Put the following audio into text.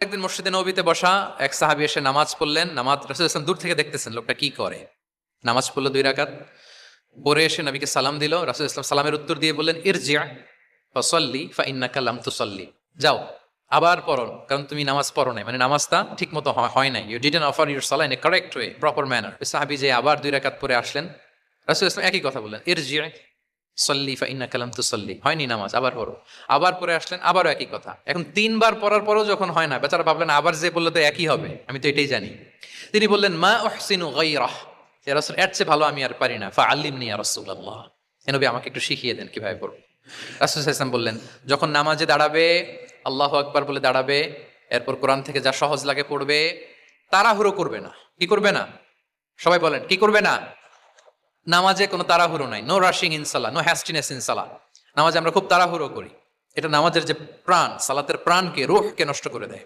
একদিন মসজিদে নবীতে বসা এক সাহাবী এসে নামাজ পড়লেন। নামাজ রাসূল সাল্লাল্লাহু আলাইহি ওয়াসাল্লাম দূর থেকে দেখতেছেন লোকটা কি করে। নামাজ পড়লো 2 রাকাত, পরে এসে নবীকে সালাম দিল। রাসূল সাল্লাল্লাহু আলাইহি ওয়াসাল্লাম সালামের উত্তর দিয়ে বললেন, ইরজি' ফাসাল্লি ফাইন্নাকা লাম তুসাল্লি। যাও আবার পড়ো, কারণ তুমি নামাজ পড়ো নাই, মানে নামাজটা ঠিক মতো হয় নাই। ইউ ডিডন্ট অফার ইউর সালাহ in a correct way, proper manner. সাহাবী যে আবার 2 রাকাত পরে আসলেন, রাসূল সাল্লাল্লাহু আলাইহি ওয়াসাল্লাম একই কথা বললেন, ইরজি' সল্লি ফাইন্নাকা লাম তুসাল্লি, হয়নি নামাজ, আবার পড়ো। আবার পরে আসলেন, আবারও একই কথা। এখন 3 বার পড়ার পরেও যখন হয় না, বেচারা ভাবলেন আবার যে বললে তো একই হবে, আমি তো এটাই জানি। তিনি বললেন, মা উহসিনু গায়রাহ, ইয়া রাসূল এর চেয়ে ভালো আমি আর পারি না, ফাআল্লিমনি ইয়া রাসূলুল্লাহ, হে নবী আমাকে একটু শিখিয়ে দেন কিভাবে পড়ব। রাসূল সাল্লাল্লাহু আলাইহি ওয়াসাল্লাম বললেন, যখন নামাজে দাঁড়াবে আল্লাহু আকবার বলে দাঁড়াবে, এরপর কোরআন থেকে যা সহজ লাগে পড়বে, তাড়াহুড়ো করবে না। কি করবে না? সবাই বলেন, কি করবে না? নামাজে কোনো তাড়াহুড়ো নাই, no rushing in salah, no hastiness in salah. নামাজে আমরা খুব তাড়াহুড়ো করি, এটা নামাজের যে প্রাণ, সালাতের প্রাণকে, রূহকে নষ্ট করে দেয়।